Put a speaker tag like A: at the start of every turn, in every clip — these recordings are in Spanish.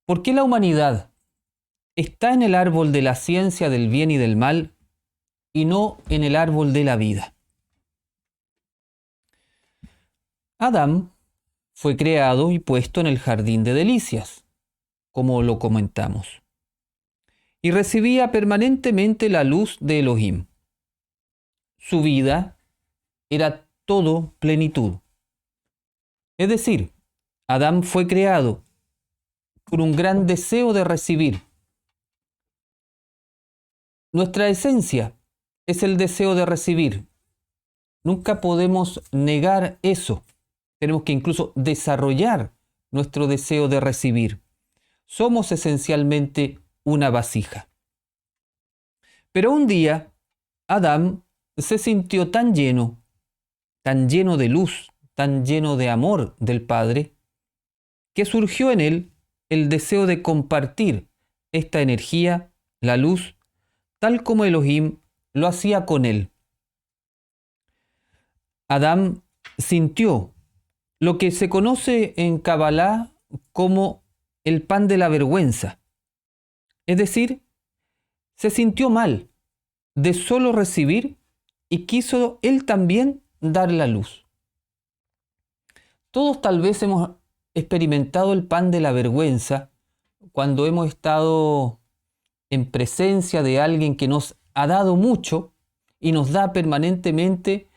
A: ¿Por qué la humanidad está en el árbol de la ciencia del bien y del mal y no en el árbol de la vida? Adán fue creado y puesto en el jardín de delicias, como lo comentamos, y recibía permanentemente la luz de Elohim. Su vida era todo plenitud. Es decir, Adán fue creado con un gran deseo de recibir. Nuestra esencia es el deseo de recibir. Nunca podemos negar eso. Tenemos que incluso desarrollar nuestro deseo de recibir. Somos esencialmente una vasija. Pero un día, Adán se sintió tan lleno de luz, tan lleno de amor del Padre, que surgió en él el deseo de compartir esta energía, la luz, tal como Elohim lo hacía con él. Adán sintió lo que se conoce en Kabbalah como el pan de la vergüenza. Es decir, se sintió mal de solo recibir y quiso él también dar la luz. Todos tal vez hemos experimentado el pan de la vergüenza cuando hemos estado en presencia de alguien que nos ha dado mucho y nos da permanentemente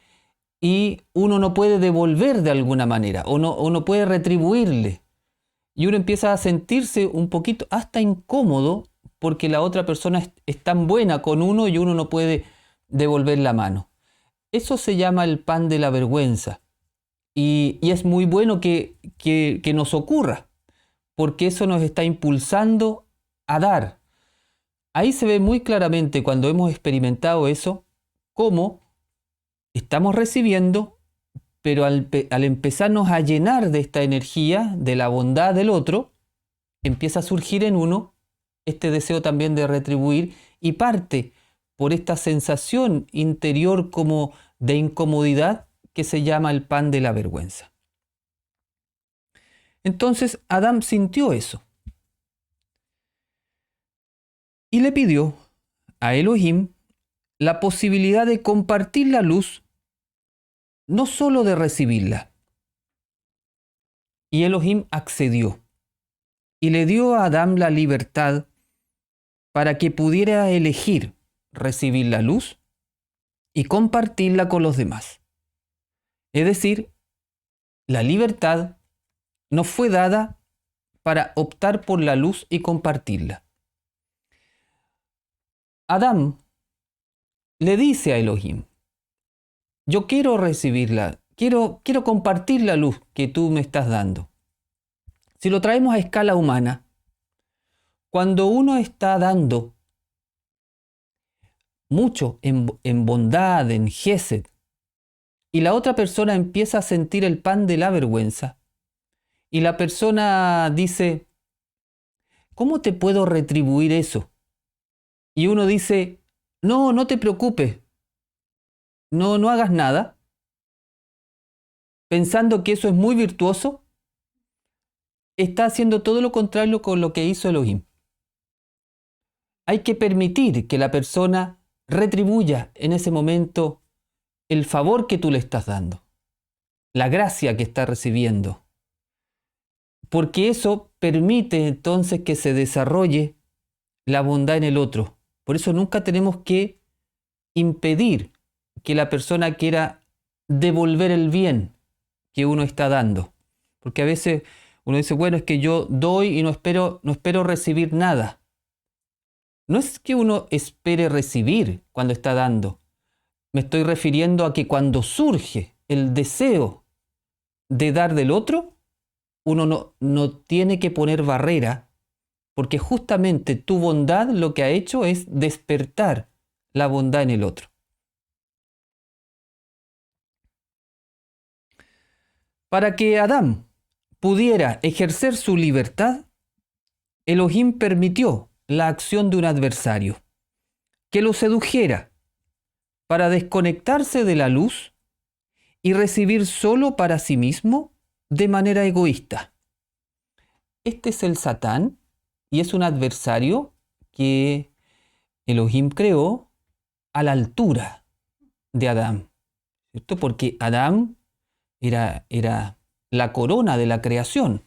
A: y uno no puede devolver de alguna manera o no puede retribuirle. Y uno empieza a sentirse un poquito hasta incómodo porque la otra persona es tan buena con uno y uno no puede devolver la mano. Eso se llama el pan de la vergüenza. Y es muy bueno que nos ocurra, porque eso nos está impulsando a dar. Ahí se ve muy claramente cuando hemos experimentado eso, cómo estamos recibiendo, pero al empezarnos a llenar de esta energía, de la bondad del otro, empieza a surgir en uno este deseo también de retribuir y parte por esta sensación interior como de incomodidad que se llama el pan de la vergüenza. Entonces Adán sintió eso y le pidió a Elohim la posibilidad de compartir la luz, no solo de recibirla. Y Elohim accedió y le dio a Adán la libertad para que pudiera elegir recibir la luz y compartirla con los demás. Es decir, la libertad nos fue dada para optar por la luz y compartirla. Adán le dice a Elohim: yo quiero recibirla, quiero compartir la luz que tú me estás dando. Si lo traemos a escala humana, cuando uno está dando mucho en bondad, en Gesed, y la otra persona empieza a sentir el pan de la vergüenza, y la persona dice: ¿cómo te puedo retribuir eso? Y uno dice: no te preocupes, no hagas nada, pensando que eso es muy virtuoso, está haciendo todo lo contrario con lo que hizo Elohim. Hay que permitir que la persona retribuya en ese momento el favor que tú le estás dando, la gracia que está recibiendo, porque eso permite entonces que se desarrolle la bondad en el otro. Por eso nunca tenemos que impedir que la persona quiera devolver el bien que uno está dando, porque a veces uno dice: bueno, es que yo doy y no espero recibir nada. No es que uno espere recibir cuando está dando. Me estoy refiriendo a que cuando surge el deseo de dar del otro, uno no tiene que poner barrera, porque justamente tu bondad lo que ha hecho es despertar la bondad en el otro. Para que Adán pudiera ejercer su libertad, Elohim permitió la acción de un adversario que lo sedujera para desconectarse de la luz y recibir solo para sí mismo de manera egoísta. Este es el Satán y es un adversario que Elohim creó a la altura de Adán, ¿cierto? Porque Adán era la corona de la creación,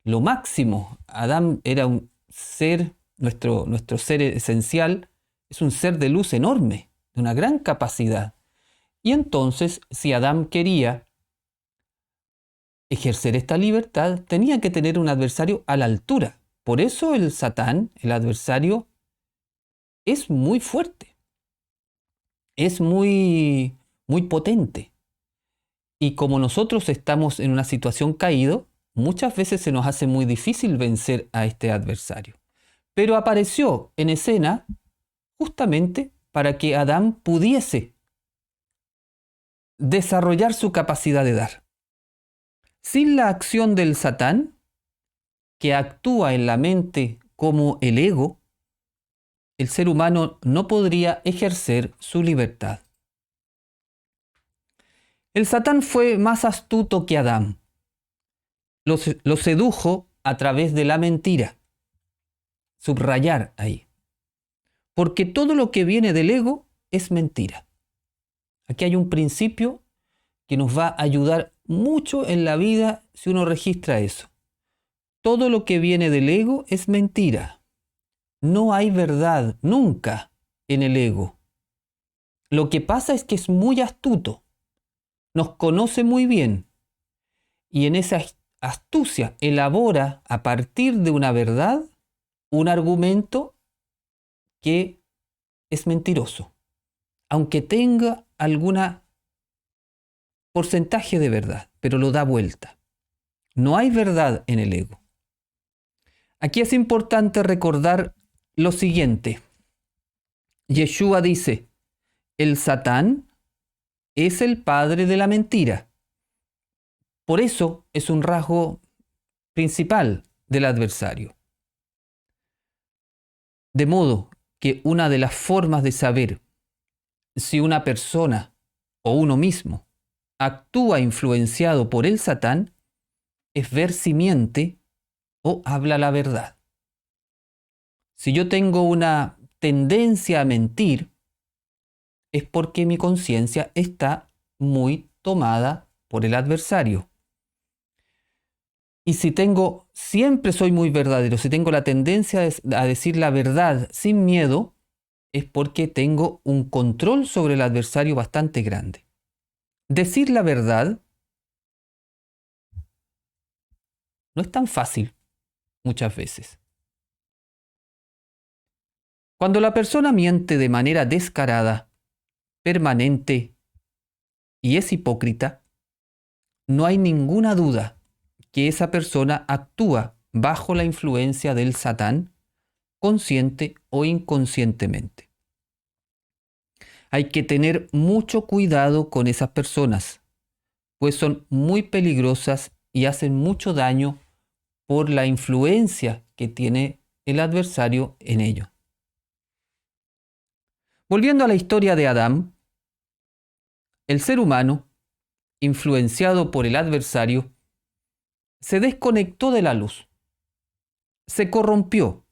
A: lo máximo. Adán era un ser, nuestro ser esencial, es un ser de luz enorme, de una gran capacidad. Y entonces, si Adán quería ejercer esta libertad, tenía que tener un adversario a la altura. Por eso el Satán, el adversario, es muy fuerte, es muy potente. Y como nosotros estamos en una situación caído, muchas veces se nos hace muy difícil vencer a este adversario. Pero apareció en escena justamente para que Adán pudiese desarrollar su capacidad de dar. Sin la acción del Satán, que actúa en la mente como el ego, el ser humano no podría ejercer su libertad. El Satán fue más astuto que Adán. Lo sedujo a través de la mentira. Subrayar ahí. Porque todo lo que viene del ego es mentira. Aquí hay un principio que nos va a ayudar mucho en la vida si uno registra eso. Todo lo que viene del ego es mentira. No hay verdad nunca en el ego. Lo que pasa es que es muy astuto. Nos conoce muy bien. Y en esa astucia elabora a partir de una verdad un argumento que es mentiroso, aunque tenga algún porcentaje de verdad, pero lo da vuelta. No hay verdad en el ego. Aquí es importante recordar lo siguiente. Yeshua dice, el Satán es el padre de la mentira. Por eso es un rasgo principal del adversario. De modo que una de las formas de saber si una persona o uno mismo actúa influenciado por el Satán es ver si miente o habla la verdad. Si yo tengo una tendencia a mentir, es porque mi conciencia está muy tomada por el adversario. Y si siempre soy muy verdadero, si tengo la tendencia a decir la verdad sin miedo, es porque tengo un control sobre el adversario bastante grande. Decir la verdad no es tan fácil muchas veces. Cuando la persona miente de manera descarada, permanente y es hipócrita, no hay ninguna duda que esa persona actúa bajo la influencia del Satán, consciente o inconscientemente. Hay que tener mucho cuidado con esas personas, pues son muy peligrosas y hacen mucho daño por la influencia que tiene el adversario en ello. Volviendo a la historia de Adán, el ser humano, influenciado por el adversario, se desconectó de la luz, se corrompió,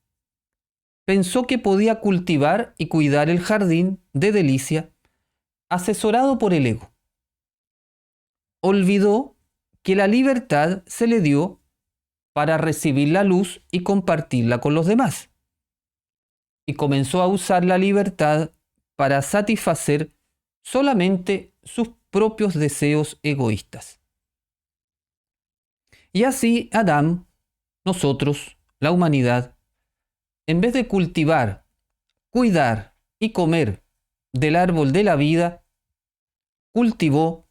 A: pensó que podía cultivar y cuidar el jardín de delicia, asesorado por el ego. Olvidó que la libertad se le dio para recibir la luz y compartirla con los demás. Y comenzó a usar la libertad para satisfacer solamente sus propios deseos egoístas. Y así Adán, nosotros, la humanidad, en vez de cultivar, cuidar y comer del árbol de la vida, cultivó,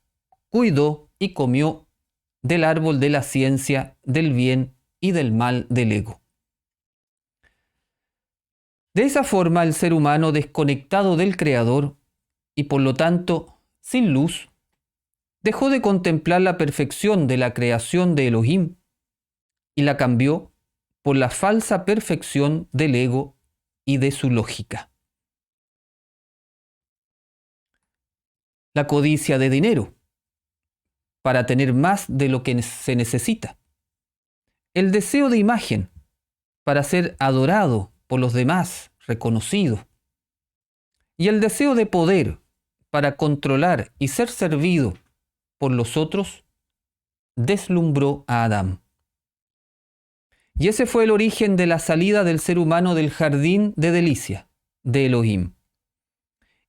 A: cuidó y comió del árbol de la ciencia, del bien y del mal del ego. De esa forma, el ser humano, desconectado del Creador y por lo tanto sin luz, dejó de contemplar la perfección de la creación de Elohim y la cambió por la falsa perfección del ego y de su lógica. La codicia de dinero, para tener más de lo que se necesita. El deseo de imagen, para ser adorado por los demás, reconocido. Y el deseo de poder para controlar y ser servido por los otros deslumbró a Adán. Y ese fue el origen de la salida del ser humano del jardín de delicia de Elohim.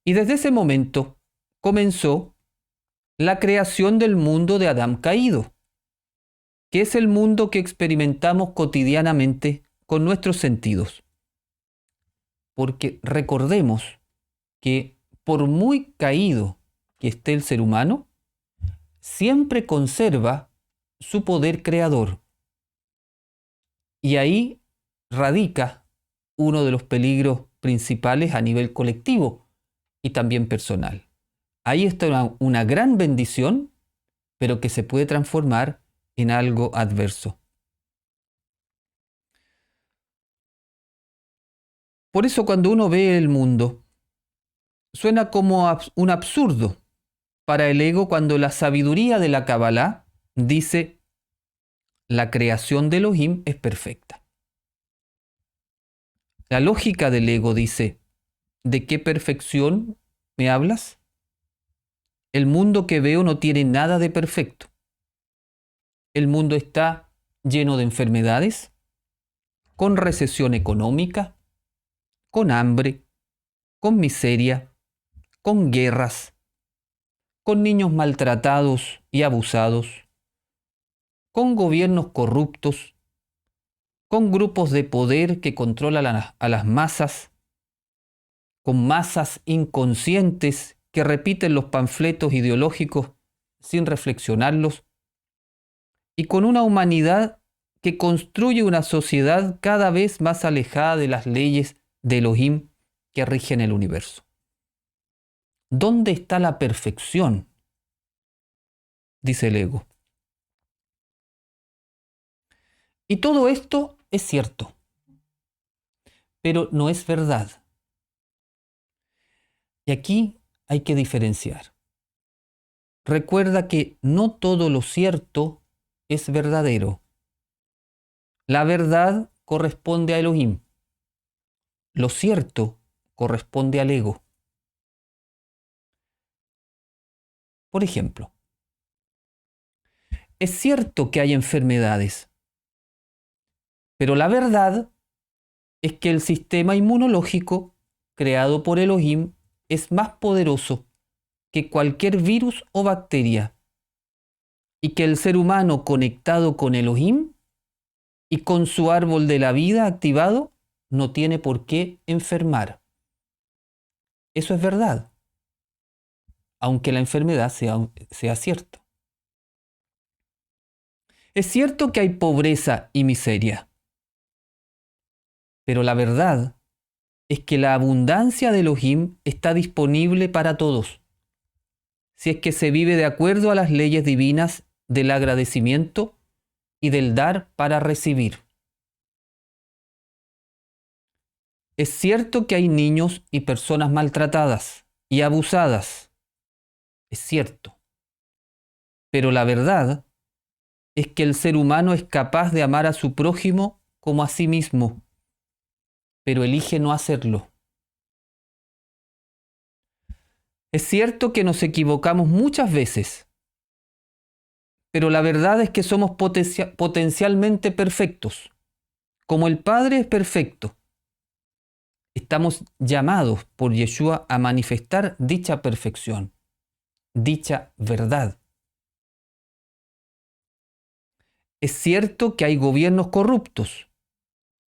A: Y desde ese momento comenzó la creación del mundo de Adán caído, que es el mundo que experimentamos cotidianamente con nuestros sentidos. Porque recordemos que por muy caído que esté el ser humano, siempre conserva su poder creador. Y ahí radica uno de los peligros principales a nivel colectivo y también personal. Ahí está una gran bendición, pero que se puede transformar en algo adverso. Por eso cuando uno ve el mundo, suena como un absurdo para el ego cuando la sabiduría de la Kabbalah dice: la creación de Elohim es perfecta. La lógica del ego dice: ¿de qué perfección me hablas? El mundo que veo no tiene nada de perfecto. El mundo está lleno de enfermedades, con recesión económica, con hambre, con miseria, con guerras, con niños maltratados y abusados, con gobiernos corruptos, con grupos de poder que controlan a las masas, con masas inconscientes que repiten los panfletos ideológicos sin reflexionarlos, y con una humanidad que construye una sociedad cada vez más alejada de las leyes de Elohim que rigen el universo. ¿Dónde está la perfección?, dice el ego. Y todo esto es cierto, pero no es verdad. Y aquí hay que diferenciar. Recuerda que no todo lo cierto es verdadero. La verdad corresponde a Elohim. Lo cierto corresponde al ego. Por ejemplo, es cierto que hay enfermedades, pero la verdad es que el sistema inmunológico creado por Elohim es más poderoso que cualquier virus o bacteria, y que el ser humano conectado con Elohim y con su árbol de la vida activado no tiene por qué enfermar. Eso es verdad, aunque la enfermedad sea cierto. Es cierto que hay pobreza y miseria, pero la verdad es que la abundancia de Elohim está disponible para todos, si es que se vive de acuerdo a las leyes divinas del agradecimiento y del dar para recibir. Es cierto que hay niños y personas maltratadas y abusadas. Es cierto. Pero la verdad es que el ser humano es capaz de amar a su prójimo como a sí mismo, pero elige no hacerlo. Es cierto que nos equivocamos muchas veces, pero la verdad es que somos potencialmente perfectos. Como el Padre es perfecto, estamos llamados por Yeshua a manifestar dicha perfección, dicha verdad. Es cierto que hay gobiernos corruptos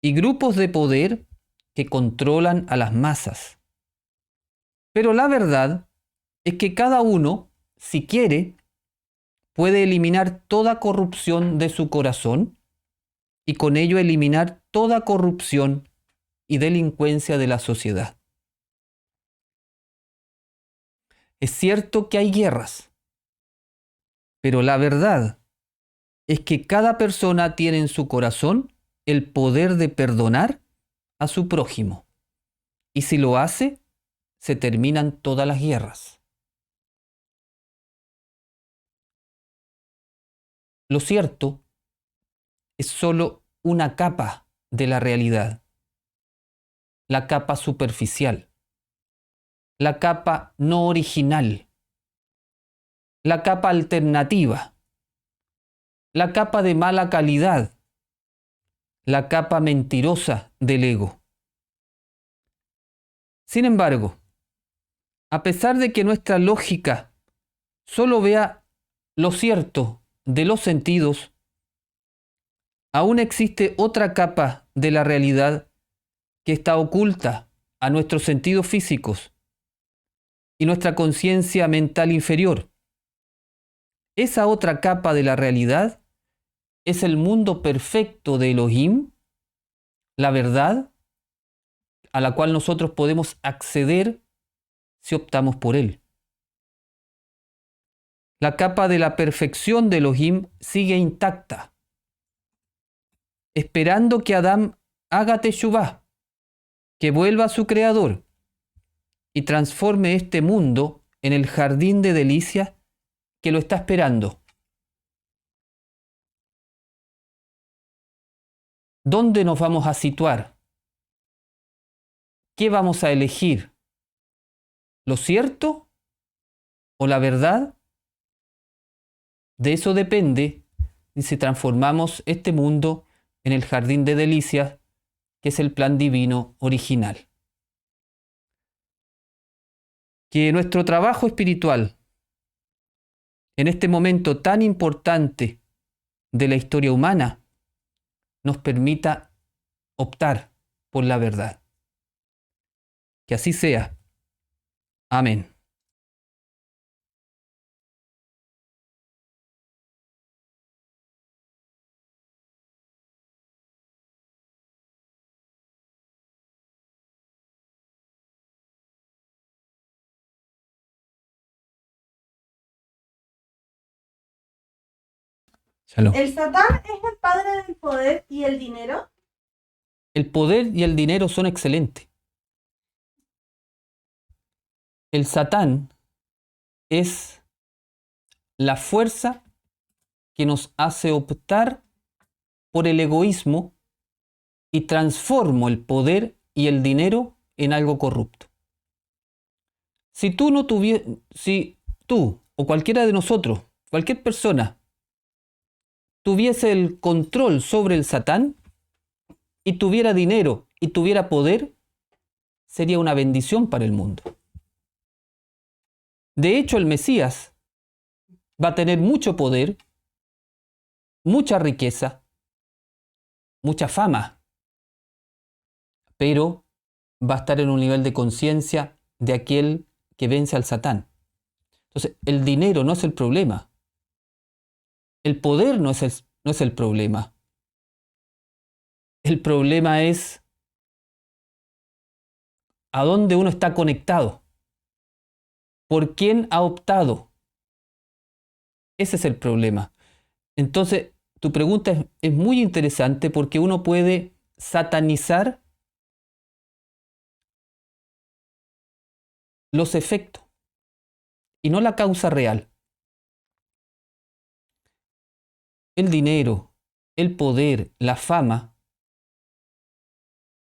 A: y grupos de poder que controlan a las masas. Pero la verdad es que cada uno, si quiere, puede eliminar toda corrupción de su corazón y con ello eliminar toda corrupción y delincuencia de la sociedad. Es cierto que hay guerras, pero la verdad es que cada persona tiene en su corazón el poder de perdonar a su prójimo. Y si lo hace, se terminan todas las guerras. Lo cierto es solo una capa de la realidad, la capa superficial, la capa no original, la capa alternativa, la capa de mala calidad, la capa mentirosa del ego. Sin embargo, a pesar de que nuestra lógica solo vea lo cierto de los sentidos, aún existe otra capa de la realidad que está oculta a nuestros sentidos físicos y nuestra conciencia mental inferior. Esa otra capa de la realidad es el mundo perfecto de Elohim, la verdad, a la cual nosotros podemos acceder si optamos por él. La capa de la perfección de Elohim sigue intacta, esperando que Adán haga teshuvá, que vuelva a su creador y transforme este mundo en el jardín de delicias que lo está esperando. ¿Dónde nos vamos a situar? ¿Qué vamos a elegir? ¿Lo cierto o la verdad? De eso depende si transformamos este mundo en el jardín de delicias, que es el plan divino original. Que nuestro trabajo espiritual, en este momento tan importante de la historia humana, nos permita optar por la verdad. Que así sea. Amén. Shalom.
B: ¿El Satán es el padre del poder y el dinero?
A: El poder y el dinero son excelentes. El Satán es la fuerza que nos hace optar por el egoísmo y transforma el poder y el dinero en algo corrupto. Si tú o cualquiera de nosotros, cualquier persona, tuviese el control sobre el Satán y tuviera dinero y tuviera poder, sería una bendición para el mundo. De hecho, el Mesías va a tener mucho poder, mucha riqueza, mucha fama, pero va a estar en un nivel de conciencia de aquel que vence al Satán. Entonces, el dinero no es el problema. El poder no es el problema. El problema es a dónde uno está conectado. ¿Por quién ha optado? Ese es el problema. Entonces, tu pregunta es muy interesante porque uno puede satanizar los efectos y no la causa real. El dinero, el poder, la fama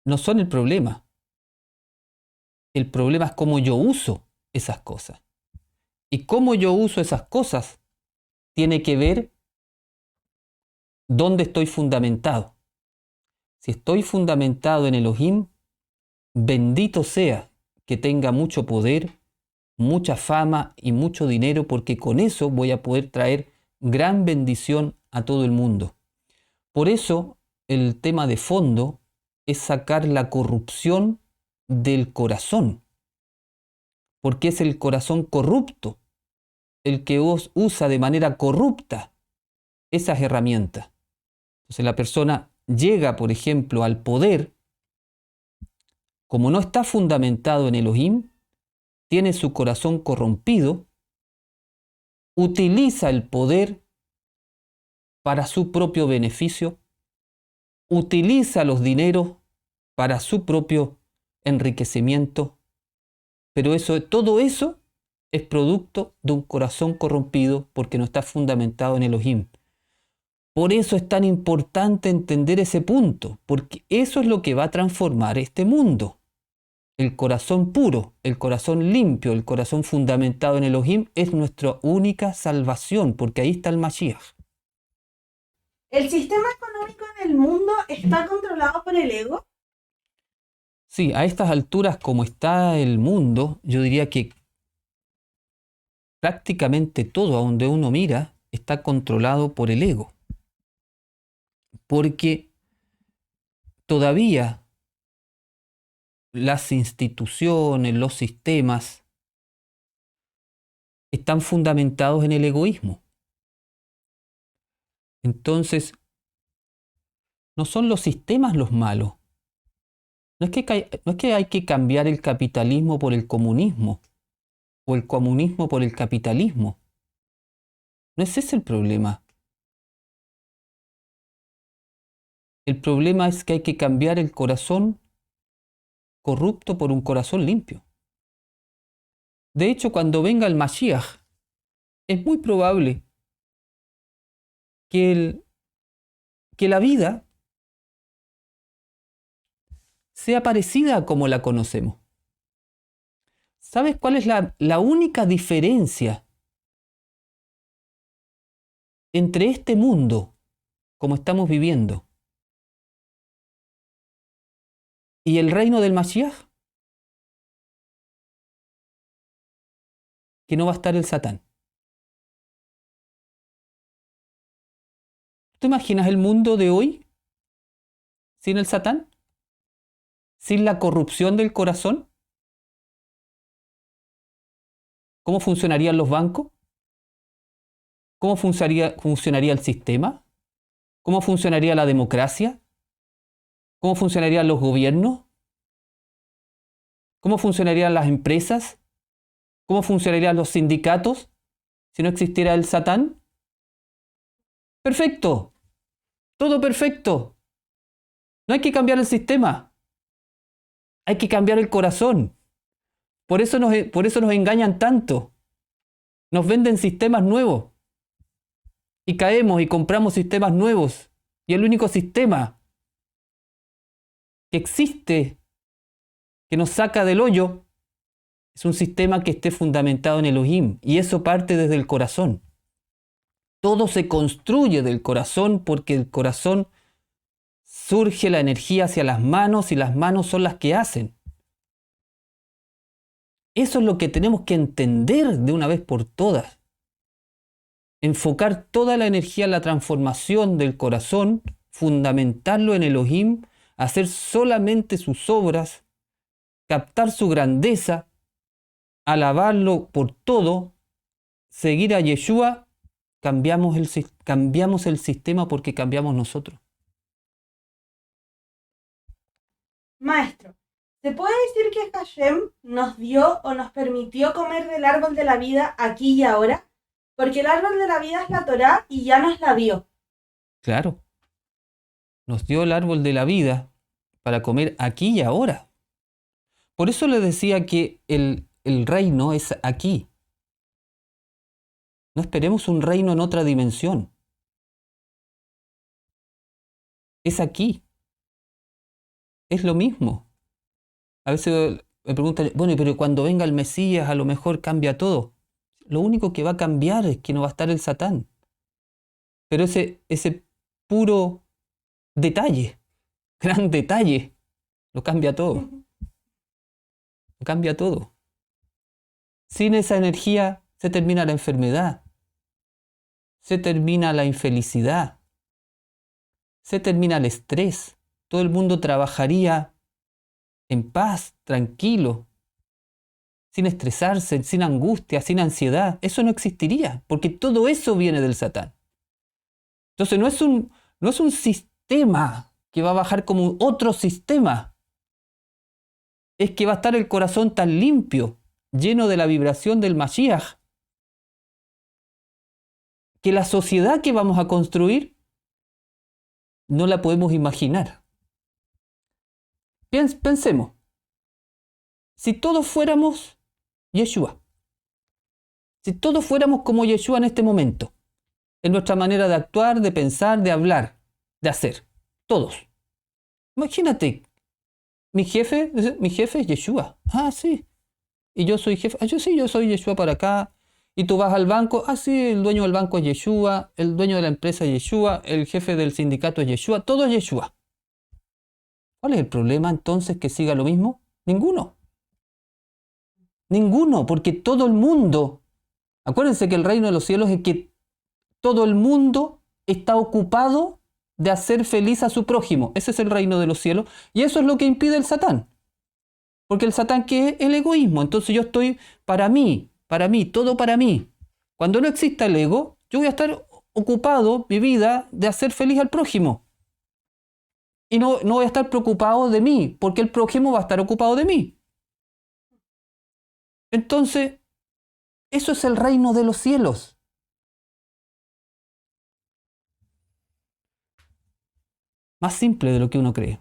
A: no son el problema. El problema es cómo yo uso esas cosas. Y cómo yo uso esas cosas tiene que ver dónde estoy fundamentado. Si estoy fundamentado en Elohim, bendito sea que tenga mucho poder, mucha fama y mucho dinero, porque con eso voy a poder traer gran bendición a todo el mundo. Por eso el tema de fondo es sacar la corrupción del corazón, porque es el corazón corrupto el que usa de manera corrupta esas herramientas. Entonces la persona llega, por ejemplo, al poder, como no está fundamentado en Elohim, tiene su corazón corrompido, utiliza el poder para su propio beneficio, utiliza los dineros para su propio enriquecimiento, pero todo eso es producto de un corazón corrompido porque no está fundamentado en Elohim. Por eso es tan importante entender ese punto, porque eso es lo que va a transformar este mundo. El corazón puro, el corazón limpio, el corazón fundamentado en Elohim es nuestra única salvación, porque ahí está el Mashiach.
B: ¿El sistema económico en el mundo está controlado por el ego?
A: Sí, a estas alturas como está el mundo, yo diría que prácticamente todo a donde uno mira está controlado por el ego. Porque todavía las instituciones, los sistemas están fundamentados en el egoísmo. Entonces, no son los sistemas los malos. No es que hay que cambiar el capitalismo por el comunismo o el comunismo por el capitalismo. No es ese el problema. El problema es que hay que cambiar el corazón corrupto por un corazón limpio. De hecho, cuando venga el Mashiach, es muy probable que la vida sea parecida a como la conocemos. ¿Sabes cuál es la única diferencia entre este mundo, como estamos viviendo, y el reino del Mashiach? Que no va a estar el Satán. ¿Tú imaginas el mundo de hoy sin el Satán? ¿Sin la corrupción del corazón? ¿Cómo funcionarían los bancos? ¿Cómo funcionaría el sistema? ¿Cómo funcionaría la democracia? ¿Cómo funcionarían los gobiernos? ¿Cómo funcionarían las empresas? ¿Cómo funcionarían los sindicatos si no existiera el Satán? Perfecto. Todo perfecto. No hay que cambiar el sistema. Hay que cambiar el corazón. Por eso nos engañan tanto. Nos venden sistemas nuevos. Y caemos y compramos sistemas nuevos. Y el único sistema que existe, que nos saca del hoyo, es un sistema que esté fundamentado en Elohim. Y eso parte desde el corazón. Todo se construye del corazón porque del corazón surge la energía hacia las manos y las manos son las que hacen. Eso es lo que tenemos que entender de una vez por todas. Enfocar toda la energía en la transformación del corazón, fundamentarlo en Elohim, hacer solamente sus obras, captar su grandeza, alabarlo por todo, seguir a Yeshua, cambiamos el sistema porque cambiamos nosotros.
B: Maestro, ¿se puede decir que Hashem nos dio o nos permitió comer del árbol de la vida aquí y ahora? Porque el árbol de la vida es la Torá y ya nos la dio.
A: Claro, nos dio el árbol de la vida para comer aquí y ahora. Por eso le decía que el reino es aquí. No esperemos un reino en otra dimensión. Es aquí. Es lo mismo. A veces me preguntan, bueno, pero cuando venga el Mesías a lo mejor cambia todo. Lo único que va a cambiar es que no va a estar el Satán. Pero ese puro detalle, gran detalle, lo cambia todo. Lo cambia todo. Sin esa energía se termina la enfermedad, se termina la infelicidad, se termina el estrés. Todo el mundo trabajaría en paz, tranquilo, sin estresarse, sin angustia, sin ansiedad. Eso no existiría, porque todo eso viene del Satán. Entonces no es un sistema que va a bajar como otro sistema. Es que va a estar el corazón tan limpio, lleno de la vibración del Mashiach, que la sociedad que vamos a construir no la podemos imaginar. Pensemos, si todos fuéramos Yeshua, si todos fuéramos como Yeshua en este momento, en nuestra manera de actuar, de pensar, de hablar, de hacer. Todos. Imagínate, mi jefe es Yeshua. Ah, sí. Y yo soy jefe. Ah, yo soy Yeshua para acá. Y tú vas al banco. Ah, sí, el dueño del banco es Yeshua. El dueño de la empresa es Yeshua. El jefe del sindicato es Yeshua. Todo es Yeshua. ¿Cuál es el problema entonces que siga lo mismo? Ninguno. Ninguno, porque todo el mundo. Acuérdense que el reino de los cielos es que todo el mundo está ocupado de hacer feliz a su prójimo. Ese es el reino de los cielos. Y eso es lo que impide el Satán. Porque el Satán, ¿qué es? El egoísmo. Entonces yo estoy para mí, todo para mí. Cuando no exista el ego, yo voy a estar ocupado, mi vida, de hacer feliz al prójimo. Y no voy a estar preocupado de mí, porque el prójimo va a estar ocupado de mí. Entonces, eso es el reino de los cielos. Más simple de lo que uno cree.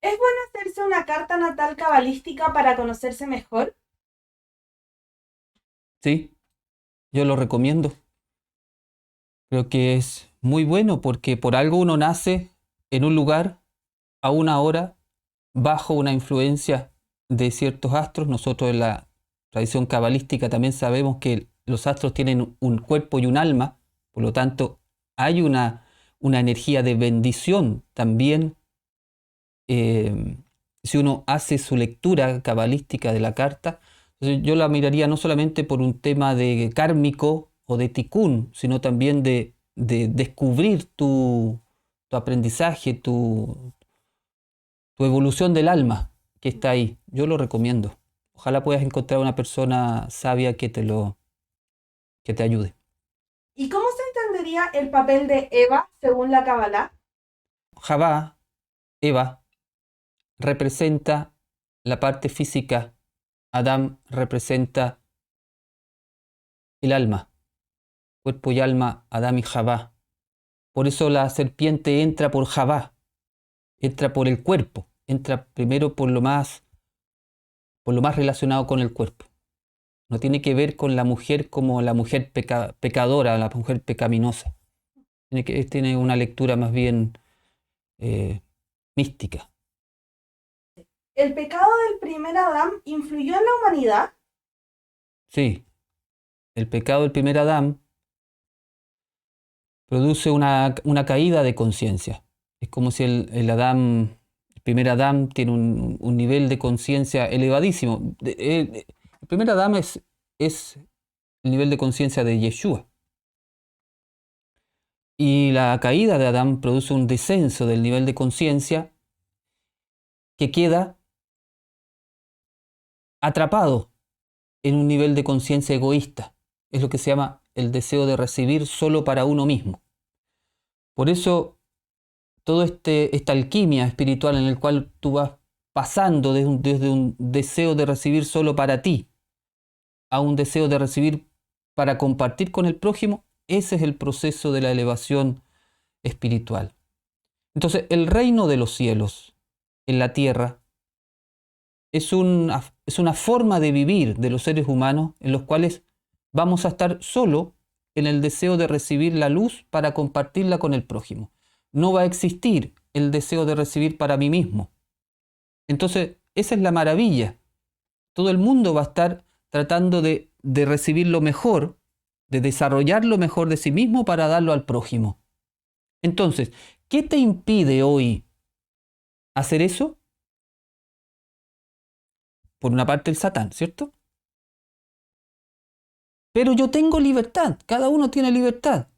B: ¿Es bueno hacerse una carta natal cabalística para conocerse mejor?
A: Sí, yo lo recomiendo. Creo que es muy bueno porque por algo uno nace en un lugar, a una hora, bajo una influencia de ciertos astros. Nosotros en la tradición cabalística también sabemos que los astros tienen un cuerpo y un alma, por lo tanto hay una energía de bendición también. Si uno hace su lectura cabalística de la carta, entonces yo la miraría no solamente por un tema de kármico o de tikkun, sino también de descubrir tu aprendizaje, tu evolución del alma que está ahí. Yo lo recomiendo. Ojalá puedas encontrar una persona sabia que te ayude.
B: ¿Y cómo se entendería el papel de Eva según la Kabbalah?
A: Javá, Eva, representa la parte física. Adán representa el alma. Cuerpo y alma, Adán y Javá. Por eso la serpiente entra por Javá. Entra por el cuerpo. Entra primero por lo más relacionado con el cuerpo. No tiene que ver con la mujer como la mujer pecadora, la mujer pecaminosa. Tiene una lectura más bien mística.
B: ¿El pecado del primer Adán influyó en la humanidad?
A: Sí, el pecado del primer Adán produce una caída de conciencia. Es como si el primer Adán tiene un nivel de conciencia elevadísimo. El primer Adán es el nivel de conciencia de Yeshua. Y la caída de Adán produce un descenso del nivel de conciencia que queda atrapado en un nivel de conciencia egoísta. Es lo que se llama el deseo de recibir solo para uno mismo. Por eso, toda esta alquimia espiritual en la cual tú vas pasando desde un deseo de recibir solo para ti a un deseo de recibir para compartir con el prójimo, ese es el proceso de la elevación espiritual. Entonces, el reino de los cielos en la tierra es una forma de vivir de los seres humanos en los cuales vamos a estar solo en el deseo de recibir la luz para compartirla con el prójimo. No va a existir el deseo de recibir para mí mismo. Entonces, esa es la maravilla. Todo el mundo va a estar tratando de recibir lo mejor, de desarrollar lo mejor de sí mismo para darlo al prójimo. Entonces, ¿qué te impide hoy hacer eso? Por una parte el Satán, ¿cierto? Pero yo tengo libertad, cada uno tiene libertad.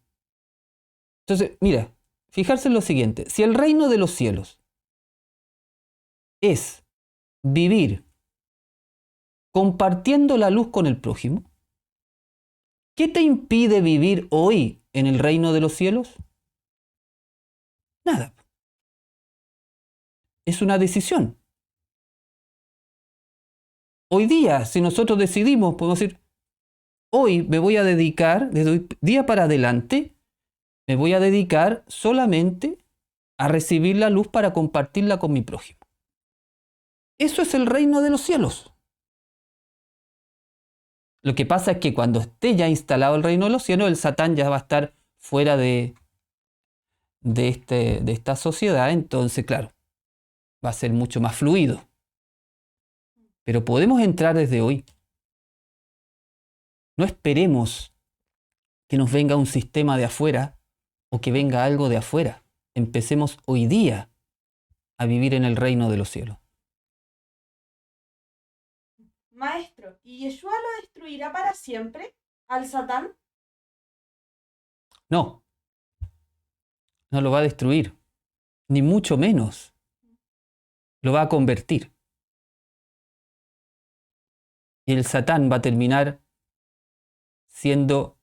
A: Entonces, mira, fijarse en lo siguiente, si el reino de los cielos es vivir compartiendo la luz con el prójimo, ¿qué te impide vivir hoy en el reino de los cielos? Nada. Es una decisión. Hoy día, si nosotros decidimos, podemos decir, hoy me voy a dedicar, desde hoy día para adelante, me voy a dedicar solamente a recibir la luz para compartirla con mi prójimo. Eso es el reino de los cielos. Lo que pasa es que cuando esté ya instalado el reino de los cielos, el Satán ya va a estar fuera de esta sociedad, entonces, claro, va a ser mucho más fluido. Pero podemos entrar desde hoy. No esperemos que nos venga un sistema de afuera o que venga algo de afuera. Empecemos hoy día a vivir en el reino de los cielos.
B: Maestro, ¿y Yeshua lo destruirá para siempre al Satán?
A: No, no lo va a destruir, ni mucho menos. Lo va a convertir. Y el Satán va a terminar siendo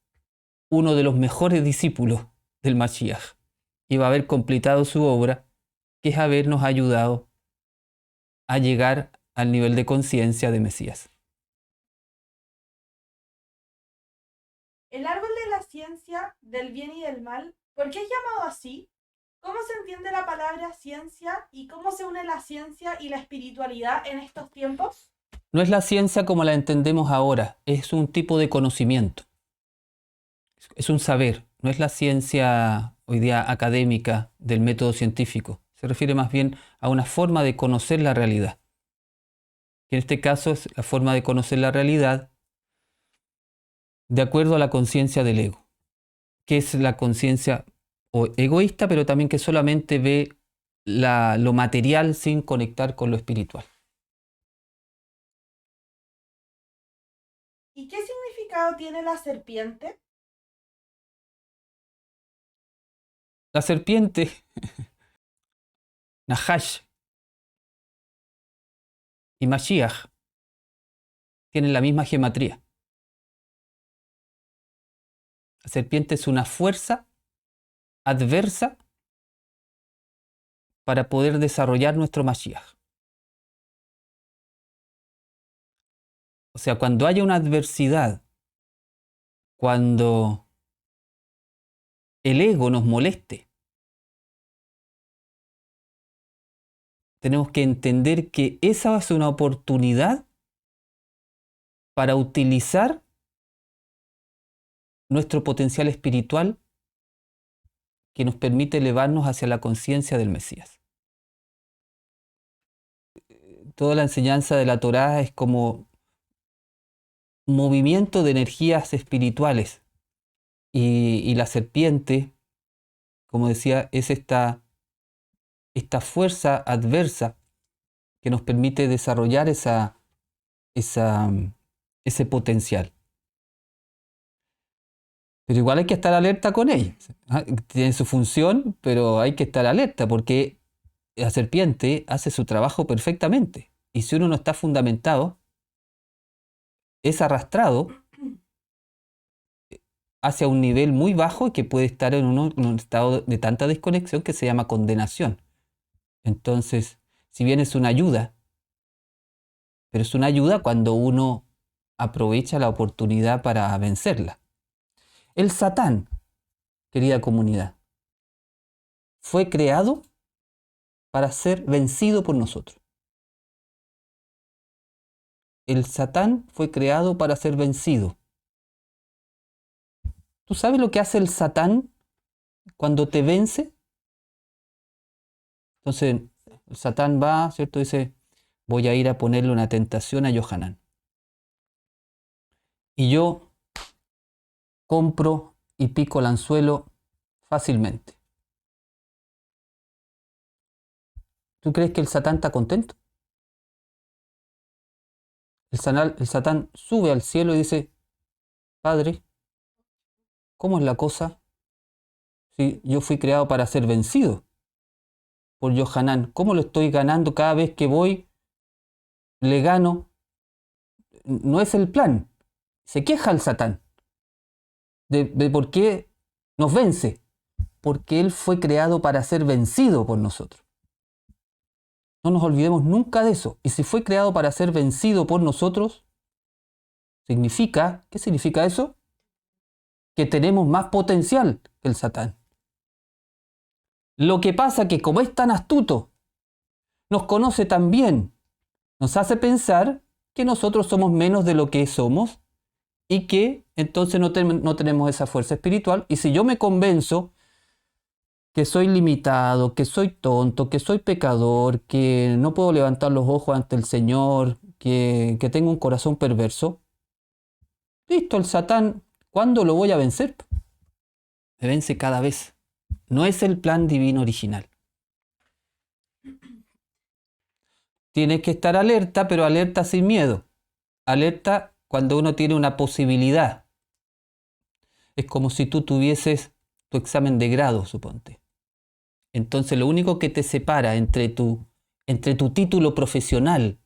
A: uno de los mejores discípulos del Mashiach. Y va a haber completado su obra, que es habernos ayudado a llegar al nivel de conciencia de Mesías.
B: El árbol de la ciencia del bien y del mal, ¿por qué es llamado así? ¿Cómo se entiende la palabra ciencia y cómo se une la ciencia y la espiritualidad en estos tiempos?
A: No es la ciencia como la entendemos ahora, es un tipo de conocimiento. Es un saber, no es la ciencia hoy día académica del método científico. Se refiere más bien a una forma de conocer la realidad. Que en este caso es la forma de conocer la realidad de acuerdo a la conciencia del ego, que es la conciencia egoísta, pero también que solamente ve lo material sin conectar con lo espiritual.
B: ¿Y qué significado tiene la serpiente?
A: La serpiente, Nahash y Mashiach tienen la misma gematría. La serpiente es una fuerza adversa para poder desarrollar nuestro Mashiach. O sea, cuando haya una adversidad, cuando el ego nos moleste, tenemos que entender que esa es una oportunidad para utilizar nuestro potencial espiritual que nos permite elevarnos hacia la conciencia del Mesías. Toda la enseñanza de la Torá es como movimiento de energías espirituales y la serpiente, como decía, es esta fuerza adversa que nos permite desarrollar ese potencial. Pero igual hay que estar alerta con ella. Tiene su función, pero hay que estar alerta porque la serpiente hace su trabajo perfectamente. Y si uno no está fundamentado, es arrastrado hacia un nivel muy bajo que puede estar en un estado de tanta desconexión que se llama condenación. Entonces, si bien es una ayuda, pero es una ayuda cuando uno aprovecha la oportunidad para vencerla. El Satán, querida comunidad, fue creado para ser vencido por nosotros. El Satán fue creado para ser vencido. ¿Tú sabes lo que hace el Satán cuando te vence? Entonces, el Satán va, ¿cierto? Dice, voy a ir a ponerle una tentación a Yohanan. Y yo compro y pico el anzuelo fácilmente. ¿Tú crees que el Satán está contento? El Satán sube al cielo y dice, Padre, ¿cómo es la cosa? Si yo fui creado para ser vencido por Yohanan, ¿cómo lo estoy ganando cada vez que voy? Le gano. No es el plan. Se queja el Satán de por qué nos vence. Porque él fue creado para ser vencido por nosotros. No nos olvidemos nunca de eso. Y si fue creado para ser vencido por nosotros, ¿qué significa eso? Que tenemos más potencial que el Satán. Lo que pasa que como es tan astuto, nos conoce tan bien, nos hace pensar que nosotros somos menos de lo que somos y que entonces no tenemos esa fuerza espiritual. Y si yo me convenzo que soy limitado, que soy tonto, que soy pecador, que no puedo levantar los ojos ante el Señor, que tengo un corazón perverso, listo, el Satán, ¿cuándo lo voy a vencer? Me vence cada vez. No es el plan divino original. Tienes que estar alerta, pero alerta sin miedo. Alerta cuando uno tiene una posibilidad. Es como si tú tuvieses tu examen de grado, suponte. Entonces lo único que te separa entre tu título profesional,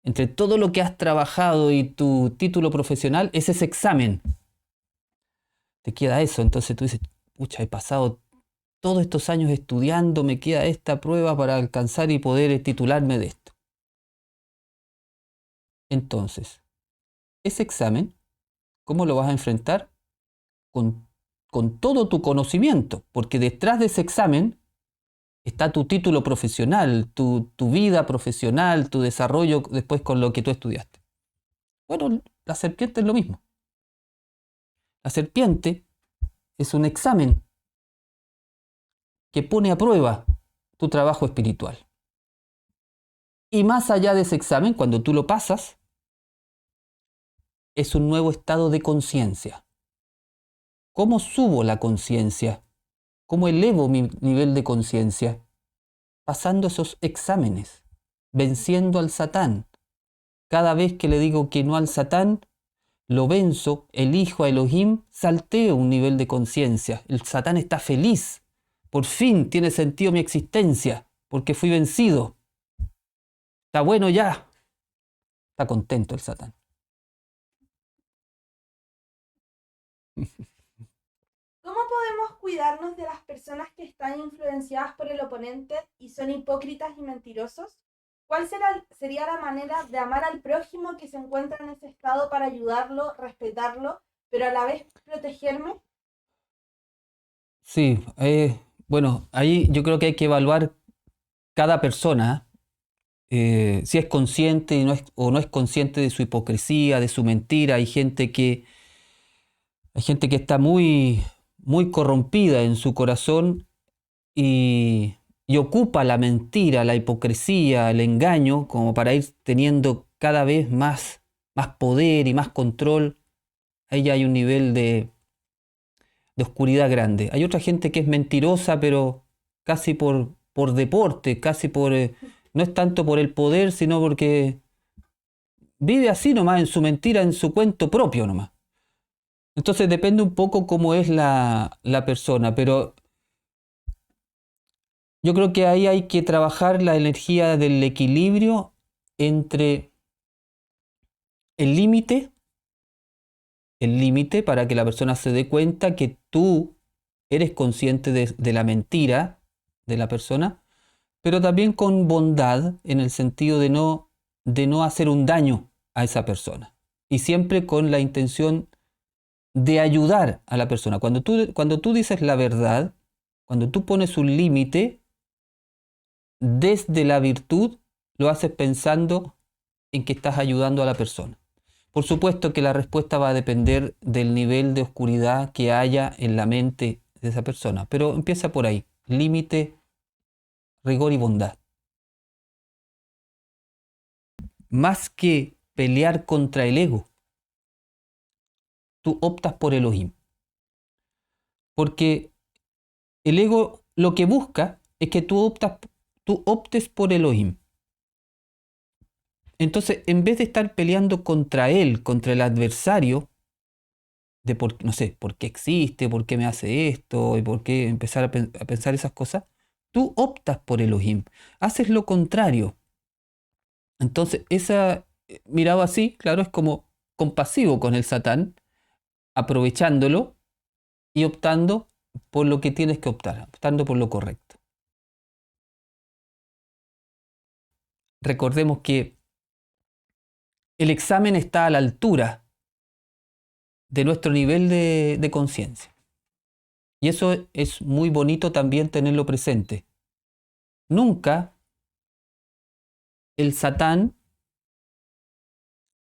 A: entre todo lo que has trabajado y tu título profesional, es ese examen. Te queda eso. Entonces tú dices, pucha, he pasado todos estos años estudiando, me queda esta prueba para alcanzar y poder titularme de esto. Entonces, ese examen, ¿cómo lo vas a enfrentar? Con todo tu conocimiento, porque detrás de ese examen está tu título profesional, tu vida profesional, tu desarrollo después con lo que tú estudiaste. Bueno, la serpiente es lo mismo. La serpiente es un examen que pone a prueba tu trabajo espiritual. Y más allá de ese examen, cuando tú lo pasas, es un nuevo estado de conciencia. ¿Cómo subo la conciencia? ¿Cómo elevo mi nivel de conciencia? Pasando esos exámenes, venciendo al Satán. Cada vez que le digo que no al Satán, lo venzo, elijo a Elohim, salteo un nivel de conciencia. El Satán está feliz. Por fin tiene sentido mi existencia, porque fui vencido. Está bueno ya. Está contento el Satán.
B: ¿Cómo podemos cuidarnos de las personas que están influenciadas por el oponente y son hipócritas y mentirosos? ¿Cuál sería la manera de amar al prójimo que se encuentra en ese estado para ayudarlo, respetarlo, pero a la vez protegerme?
A: Sí, bueno, ahí yo creo que hay que evaluar cada persona, si es consciente o no es consciente de su hipocresía, de su mentira. Hay gente que está muy, muy corrompida en su corazón y ocupa la mentira, la hipocresía, el engaño, como para ir teniendo cada vez más poder y más control. Ahí ya hay un nivel de oscuridad grande. Hay otra gente que es mentirosa, pero casi por deporte, casi no es tanto por el poder, sino porque vive así nomás, en su mentira, en su cuento propio nomás. Entonces depende un poco cómo es la persona, pero yo creo que ahí hay que trabajar la energía del equilibrio entre el límite, el límite para que la persona se dé cuenta que tú eres consciente de la mentira de la persona, pero también con bondad en el sentido de no hacer un daño a esa persona. Y siempre con la intención de ayudar a la persona. Cuando tú dices la verdad, cuando tú pones un límite, desde la virtud lo haces pensando en que estás ayudando a la persona. Por supuesto que la respuesta va a depender del nivel de oscuridad que haya en la mente de esa persona, pero empieza por ahí, límite, rigor y bondad. Más que pelear contra el ego, tú optas por Elohim. Porque el ego lo que busca es que tú optes por Elohim. Entonces, en vez de estar peleando contra él, contra el adversario, de no sé, por qué existe, por qué me hace esto, y por qué empezar a pensar esas cosas, tú optas por Elohim. Haces lo contrario. Entonces, mirado así, claro, es como compasivo con el Satán, aprovechándolo y optando por lo que tienes que optar, optando por lo correcto. Recordemos que el examen está a la altura de nuestro nivel de conciencia. Y eso es muy bonito también tenerlo presente. Nunca el Satán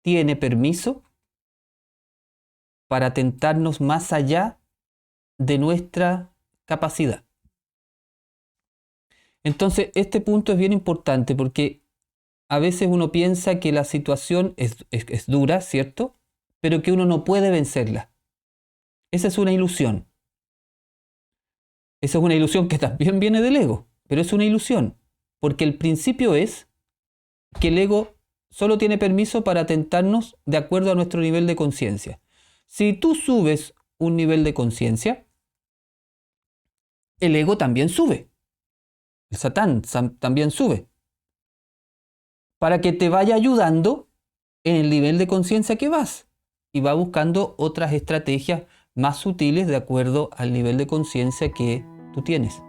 A: tiene permiso para tentarnos más allá de nuestra capacidad. Entonces, este punto es bien importante porque a veces uno piensa que la situación es dura, ¿cierto? Pero que uno no puede vencerla. Esa es una ilusión. Esa es una ilusión que también viene del ego, pero es una ilusión, porque el principio es que el ego solo tiene permiso para tentarnos de acuerdo a nuestro nivel de conciencia. Si tú subes un nivel de conciencia, el ego también sube. El Satán también sube. Para que te vaya ayudando en el nivel de conciencia que vas. Y va buscando otras estrategias más sutiles de acuerdo al nivel de conciencia que tú tienes.